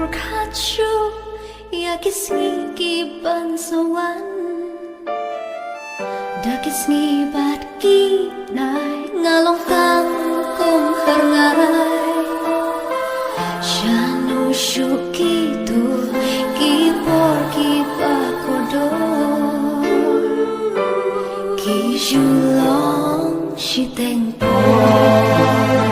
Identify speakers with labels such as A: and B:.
A: Prokachuk yakisngi kiban sawan dakisngi bat ki nai ngalong kang kum harngarai shanu shuki tu ki por ki bakodo ki julong shi teng por